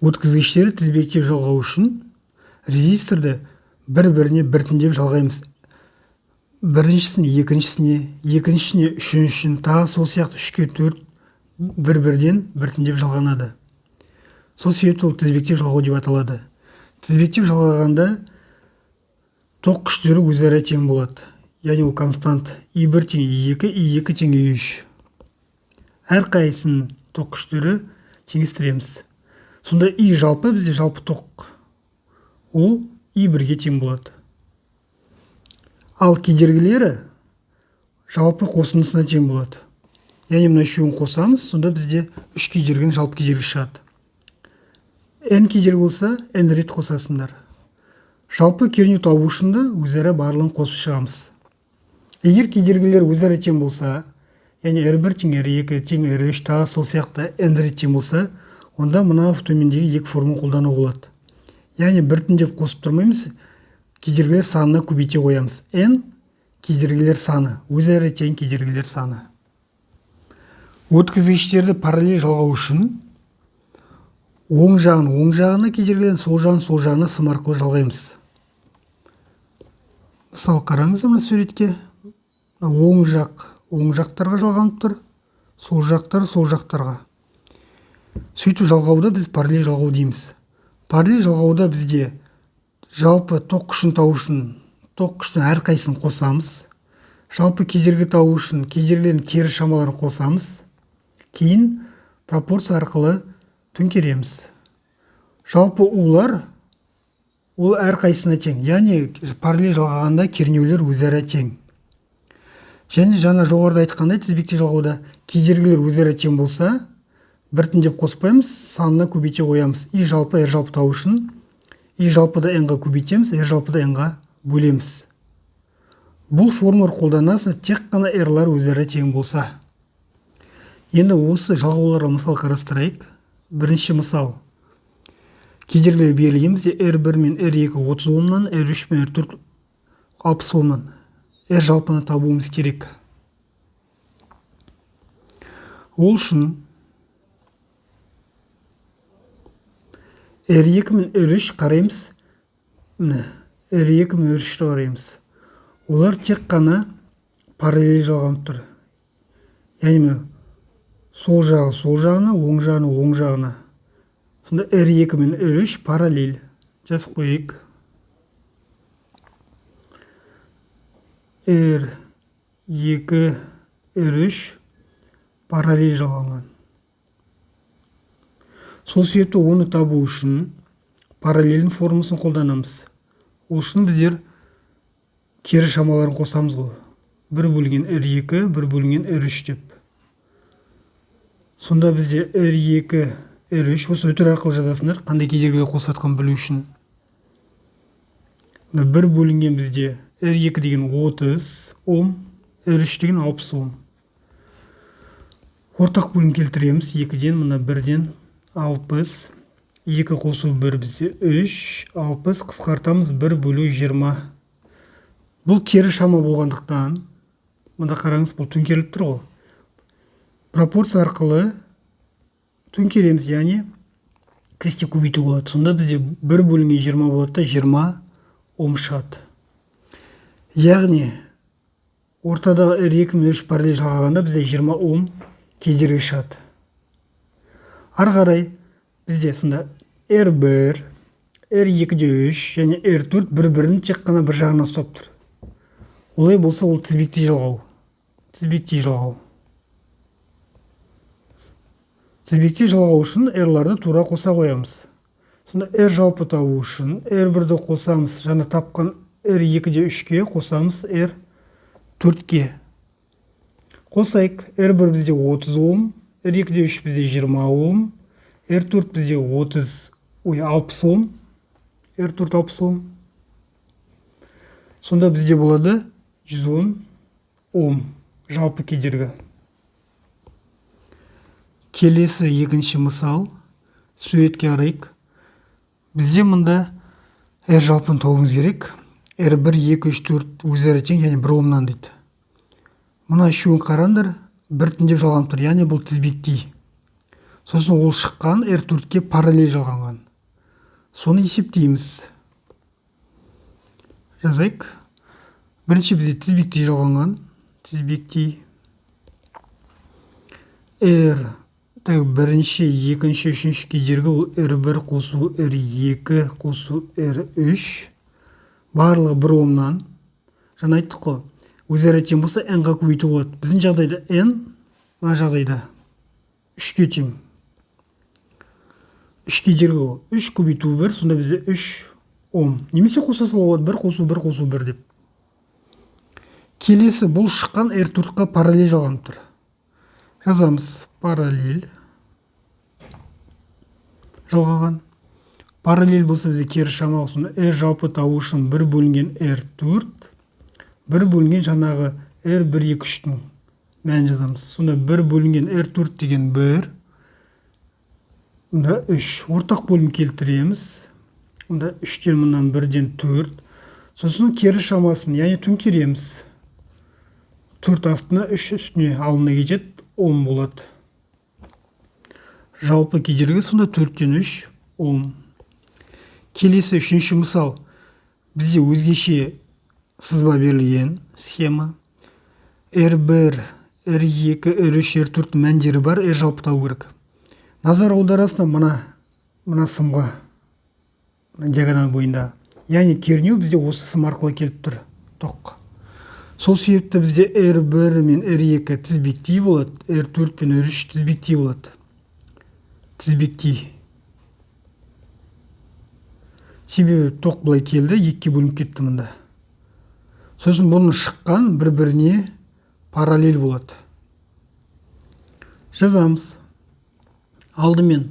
өткізгіштері тізбектеп жалғау үшін резисторды бір-біріне біртіндеп жалғаймыз. Біріншісіне, екіншісіне, үшіншісіне, тағы сол сияқты 3-ке 4 бір-бірден біртіндеп жалғанады. Сол себепті ол тізбектеп жалғау деп аталады. Тізбектеп жалғағанда тоқ күштері өзара тең болады. Яғни ол констант I1 тең I2, I2 тең I3. Әрқайсының тоқ күштері теңестіреміз. Сонда I жалпы бізде жалпы тоқ ол I1-ге тең болады. Ал кедергілері жалпы қосындысына тең болады. Яғни мына үшеуін қосамыз, сонда бізде 3 кедергінің жалпы кедергі шығады. N кедергі болса, N рет қосасыңдар. Жалпы кернеу табу үшін де өзара барлығын қосып шығамыз. Егер кедергілер өзара тең болса, яғни R1 тең R2 тең R3 тағы сол сияқты N рет тең болса, онда мына төмендегі екі формула қолдану болады. Яғни біртіндеп қосып тұрмаймыз, кедергілер санына көбейте қоямыз. N кедергілер саны, өзара тең кедергілер саны. Өткізгіштерді параллель жалғау үшін оң жағына кедергіден сол жағына сым арқылы жалғаймыз. Мысалы, қараңыз мына суретке. Оң жақтарға жалғанып тұр, сол жақтарға. Сөйтіп жалғауда біз параллель жалғау дейміз. Параллель жалғауда бізде жалпы тоқ күшін табу үшін тоқ күштің әрқайсысын қосамыз. Жалпы кедергі табу үшін кедергілердің кері шамаларын қосамыз. Кейін пропорция арқылы төңкереміз. Жалпы улар ол әрқайсысына тең. Яғни параллель жалғағанда кернеулер өзара тең. Және жаңа жоғарыда айтқандай тізбекте жалғауда кедергілер өзара тең болса, біртіндеп қоспаймыз, санына көбейте қоямыз. I жалпы R жалпы табу үшін I жалпыда N-ға көбейтеміз, R жалпыда N-ға бөлеміз. Бұл формула қолданасыз тек қана R-лар өзара тең болса. Енді осы жалғауларға мысал қарастырайық. Бірінші мысал. Кедергілер берілген бізде R1 мен R2 30 омнан, R3 мен R4 60 омнан. R жалпыны табуымыз керек. Ол үшін R2 мен R3 қараймыз. R2 мен R3 қараймыз. Олар тек қана параллель жалғанып тұр. Яғни сол жағына, оң жағына. Сонда R2 мен R3 параллель. Жазып қойайық. R2, R3 параллель жалғанған. Сол себепті оны табу үшін параллельдің формуласын қолданамыз. Ол үшін біздер кері шамаларын қосамыз ғой. 1 бөлінген R2, 1 бөлінген R3 деп. Сонда бізде R2, R3 осы өтір арқылы жазасыңдар, қандай кедергілер қосатқан білу үшін. 1 бөлінген бізде R2 деген 30 ом, R3 деген 60 ом. Ортақ бөлім келтіреміз. 2-ден, мына 1-ден 60. 2 қосу 1 бізде 3, 60 қысқартамыз 1 бөлу 20. Бұл кері шама болғандықтан, мұнда қараңыз, бұл төңкеріліп тұр ғой. Пропорция арқылы төңкереміз, яғни крестик көбейту болады. Сонда бізде 1 бөлінген 20 болады да 20 ом шығады. Яғни ортадағы R2 мен R3 параллель жалғағанда бізде 20 ом кедергі шығады. Ары қарай бізде сонда R1, R2-де 3 және R4 бір-бірін тек қана бір жағынан ұстап тұр. Олай болса ол тізбекте жалғау. Тізбекте жалғау үшін R-ларды тура қоса қоямыз. Сонда R жалпы табу үшін R1-ді қосамыз, жаңа тапқан R2-де 3-ке қосамыз R4-ке. Қосайық. R1 бізде 30 ом, R2-де 3 бізде 20 ом, R4 бізде 60 ом, R4 60 ом. Сонда бізде болады 110 ом жалпы кедергі. Келесі екінші мысал. Суретке қарайық. Бізде мұнда R жалпын табуымыз керек. R1, 2, 3, 4 өзара тең, яғни 1 омнан дейді. Мұна үшеуін қараңдар, біртіндеп жалғанып тұр, яғни бұл тізбектей. Сосын ол шыққан R4-ке параллель жалғанған. Соны есептейміз. Жазайық. Бірінші бізде тізбектей жалғанған. Тізбектей. Бірінші, екінші, үшінші кедергі ол R1 қосу R2 қосу R3. Барлығы 1 омнан. Жаңа айттық қой. Өзара тең болса n-ға көбейту болады. Біздің жағдайда n, мына жағдайда 3-ке тең. 3 кедергі ол. 3 көбейту 1, сонда бізде 3 ом. Немесе қоса салуға 1 қосу 1 қосу 1 деп. Келесі бұл шыққан R4-қа параллель жалғанып тұр. Жазамыз. Параллель жалғаған. Параллель болса бізде кері шамалық, сонда R жалпы табу үшін 1 бөлінген R4, 1 бөлінген жаңағы R1, 2, 3-тің мән жазамыз. Сонда 1 бөлінген R4 деген 1, онда 3. Ортақ бөлім келтіреміз. Онда 3-тен мұнан 1-ден 4. Сосын кері шамасын, яғни төңкереміз. 4 астына 3 үстіне алына кетеді, 10 болады. Жалпы кедергі сонда 4-тен 3 ом. Келесі үшінші мысал. Бізде өзгеше сызба берілген схема. R1, R2, R3, R4 мәндері бар, R жалпы табу керек. Назар аударасына мына сымға, диагонал бойында. Яғни кернеу бізде осы сым арқылы келіп тұр. Тоқ. Сол себепті бізде R1 мен R2 тізбектей болады, R4 пен R3 тізбектей болады. Тізбектей. Себебі тоқ былай келді, 2-ке бөлініп кетті мұнда. Сосын бұның шыққан бір-біріне параллель болады. Жазамыз. Алдымен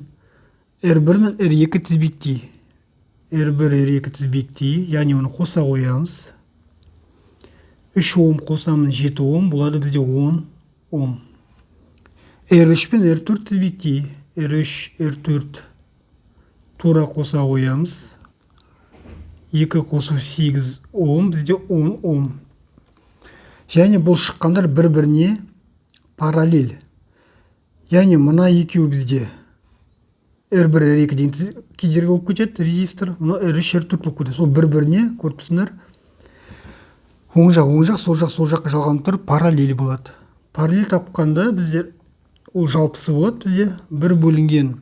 R1 мен R2 тізбектей. R1, R2 тізбектей, яғни оны қоса қоямыз. 3 ом қосамын 7 ом, болады бізде 10 ом. R3 пен R4 тізбектей. R3, R4 тура қоса қоямыз. 2 қосу 8 ом, бізде 10 ом. Және бұл шыққандар бір-біріне параллель. Яғни мына екеуі бізде R1, R2 деген кедергі болып кетеді, резистор. Мына R3, R4 болып кетеді. Сол бір-біріне, көріп тұрсыңдар, оң жақ, сол жаққа жалғанып тұр, параллель болады. Параллель тапқанда біздер ол жалпысы болады бізде 1 бөлінген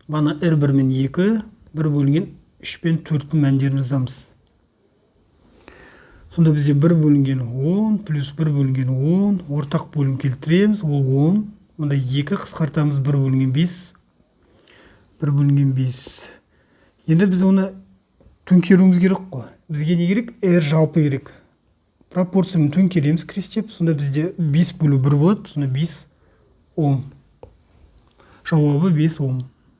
бана R1 мен 2, 1 бөлінген 3 пен 4 мәндерін жазамыз. Сонда бізде 1 бөлінген 10 плюс 1 бөлінген 10, ортақ бөлім келтіреміз, ол 10. Мұнда 2 қысқартамыз, 1 бөлінген 5. 1 бөлінген 5. Енді біз оны төңкеруіміз керек қой. Бізге не керек? R жалпы керек. Пропорциямен төңкереміз крестеп, сонда бізде 5 бөлу 1 болады, сонда 5 ом. Жауабы 5 ом.